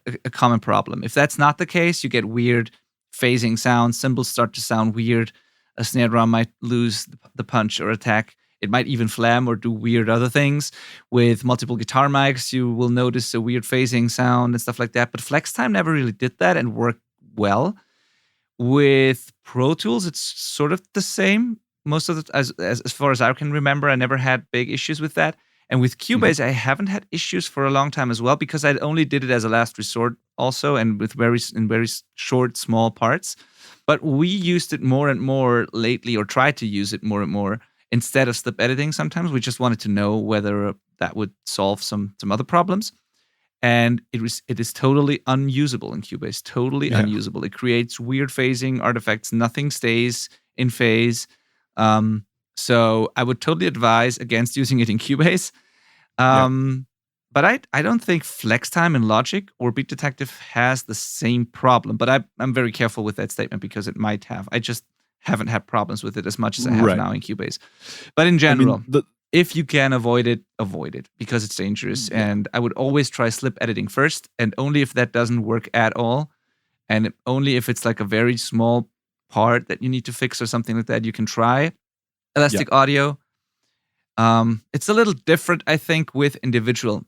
a common problem. If that's not the case, you get weird phasing sounds. Cymbals start to sound weird. A snare drum might lose the punch or attack. It might even flam or do weird other things. With multiple guitar mics, you will notice a weird phasing sound and stuff like that. But FlexTime never really did that and worked well. With Pro Tools, it's sort of the same. Most of the, as far as I can remember, I never had big issues with that. And with Cubase, I haven't had issues for a long time as well because I only did it as a last resort also, and with very short, small parts. But we used it more and more lately, or tried to use it more and more instead of slip editing sometimes. We just wanted to know whether that would solve some other problems. And it is totally unusable in Cubase, totally Yeah. unusable. It creates weird phasing artifacts. Nothing stays in phase. So I would totally advise against using it in Cubase. But I don't think FlexTime in Logic or Beat Detective has the same problem. But I'm very careful with that statement because it might have. I just haven't had problems with it as much as I have Right. now in Cubase. But in general, if you can avoid it because it's dangerous. Yeah. And I would always try slip editing first, and only if that doesn't work at all, and only if it's like a very small part that you need to fix or something like that, you can try Elastic Audio. It's a little different, I think, with individual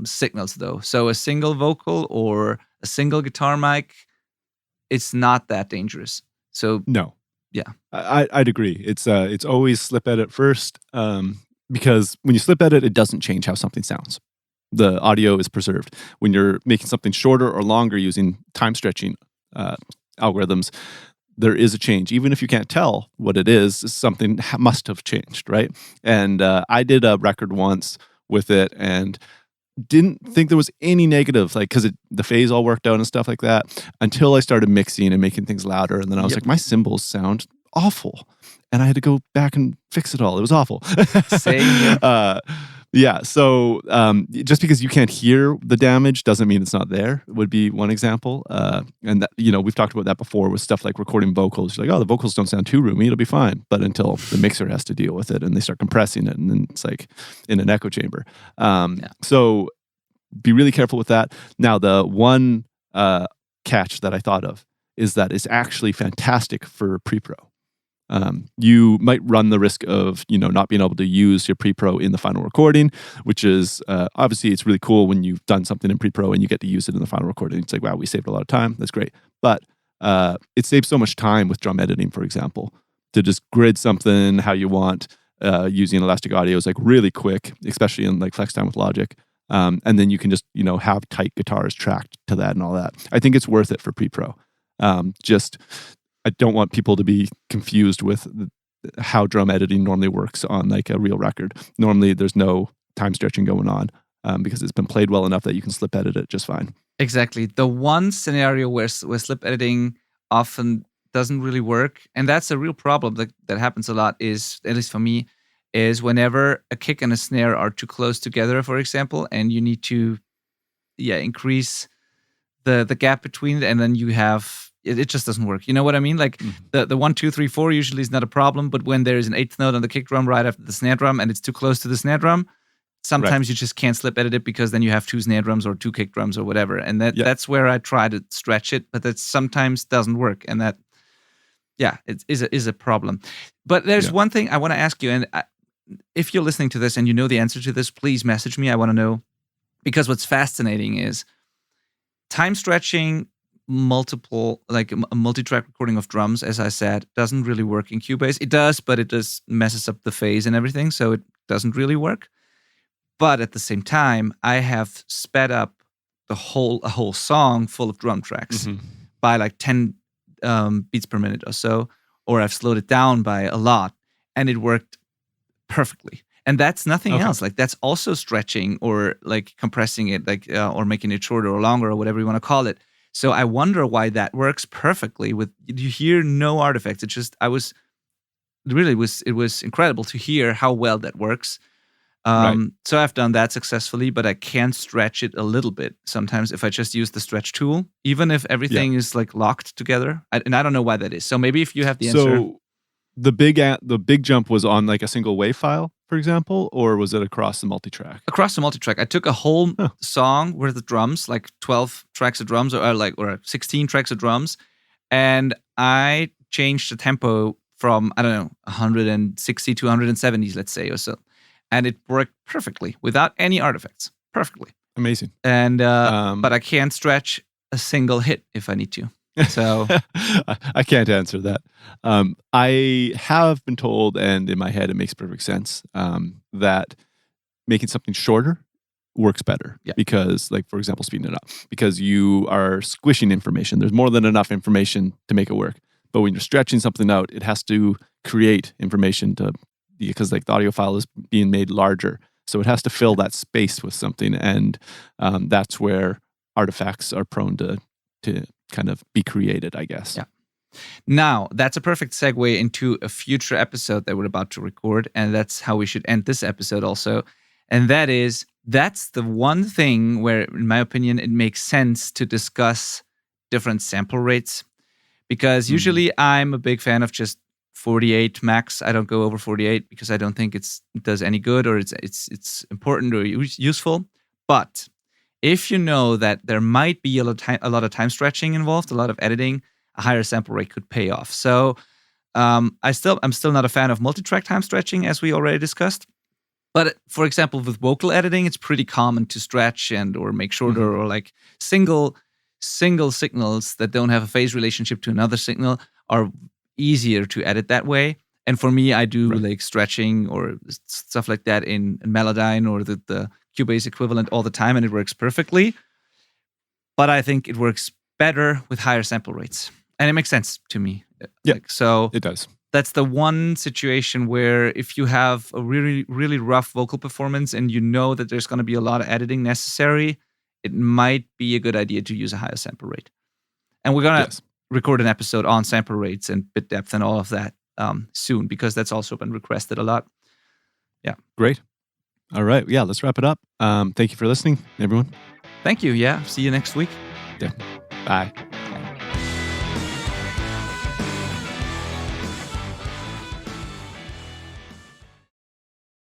signals, though. So a single vocal or a single guitar mic, it's not that dangerous. So no, yeah, I'd agree. It's always slip edit first, because when you slip edit, it doesn't change how something sounds. The audio is preserved. When you're making something shorter or longer using time stretching algorithms, there is a change. Even if you can't tell what it is, something must have changed, right? And I did a record once with it and didn't think there was any negative, like, because the phase all worked out and stuff like that, until I started mixing and making things louder. And then I was like, my cymbals sound awful. And I had to go back and fix it all. It was awful. Same here. Yeah. So just because you can't hear the damage doesn't mean it's not there, would be one example. And that, we've talked about that before with stuff like recording vocals. You're like, oh, the vocals don't sound too roomy. It'll be fine. But until the mixer has to deal with it and they start compressing it, and then it's like in an echo chamber. So be really careful with that. Now, the one catch that I thought of is that it's actually fantastic for pre-pro. You might run the risk of, not being able to use your pre-pro in the final recording, which is obviously it's really cool when you've done something in pre-pro and you get to use it in the final recording. It's like, wow, we saved a lot of time. That's great. But it saves so much time with drum editing, for example, to just grid something how you want using Elastic Audio is like really quick, especially in like FlexTime with Logic. And then you can just, have tight guitars tracked to that and all that. I think it's worth it for pre-pro. I don't want people to be confused with how drum editing normally works on like a real record. Normally, there's no time stretching going on because it's been played well enough that you can slip edit it just fine. Exactly. The one scenario where slip editing often doesn't really work, and that's a real problem that happens a lot, is, at least for me, is whenever a kick and a snare are too close together, for example, and you need to increase the gap between it, and then you have it just doesn't work. You know what I mean? Like the 1, 2, 3, 4 usually is not a problem, but when there's an eighth note on the kick drum right after the snare drum and it's too close to the snare drum, sometimes you just can't slip edit it because then you have 2 snare drums or 2 kick drums or whatever. And that's where I try to stretch it, but that sometimes doesn't work. And that, it is a problem. But there's one thing I want to ask you, and if you're listening to this and you know the answer to this, please message me. I want to know, because what's fascinating is time stretching multiple, like a multi-track recording of drums, as I said, doesn't really work in Cubase. It does, but it just messes up the phase and everything, so it doesn't really work. But at the same time, I have sped up a whole song full of drum tracks by like 10 beats per minute or so, or I've slowed it down by a lot, and it worked perfectly. And that's nothing else. Like, that's also stretching or like compressing it, like or making it shorter or longer or whatever you want to call it. So I wonder why that works perfectly with, you hear no artifacts. It was incredible to hear how well that works. So I've done that successfully, but I can stretch it a little bit sometimes if I just use the stretch tool, even if everything is like locked together. And I don't know why that is. So maybe if you have the answer. So the big jump was on like a single WAV file, for example, or was it across the multi-track? Across the multi-track. I took a whole song with the drums, like 12 tracks of drums, or 16 tracks of drums, and I changed the tempo from, I don't know, 160 to 170s, let's say, or so. And it worked perfectly without any artifacts. Perfectly. Amazing. And but I can't stretch a single hit if I need to. So I can't answer that. I have been told, and in my head it makes perfect sense, that making something shorter works better because, like, for example, speeding it up, because you are squishing information. There's more than enough information to make it work. But when you're stretching something out, it has to create information to because like the audio file is being made larger. So it has to fill that space with something. And that's where artifacts are prone to kind of be created, I guess. Yeah. Now, that's a perfect segue into a future episode that we're about to record. And that's how we should end this episode also. And that's the one thing where, in my opinion, it makes sense to discuss different sample rates. Because usually I'm a big fan of just 48 max. I don't go over 48 because I don't think it does any good or it's important or useful. But if you know that there might be a lot of time stretching involved, a lot of editing, a higher sample rate could pay off. So I'm still not a fan of multi-track time stretching, as we already discussed. But for example, with vocal editing, it's pretty common to stretch or make shorter or like single signals that don't have a phase relationship to another signal are easier to edit that way. And for me, I do like stretching or stuff like that in Melodyne or the Cubase equivalent all the time, and it works perfectly. But I think it works better with higher sample rates. And it makes sense to me. Yeah, so it does. That's the one situation where if you have a really, really rough vocal performance and you know that there's going to be a lot of editing necessary, it might be a good idea to use a higher sample rate. And we're going to record an episode on sample rates and bit depth and all of that soon, because that's also been requested a lot. Yeah. Great. All right. Yeah, let's wrap it up. Thank you for listening, everyone. Thank you. Yeah. See you next week. Yeah. Bye.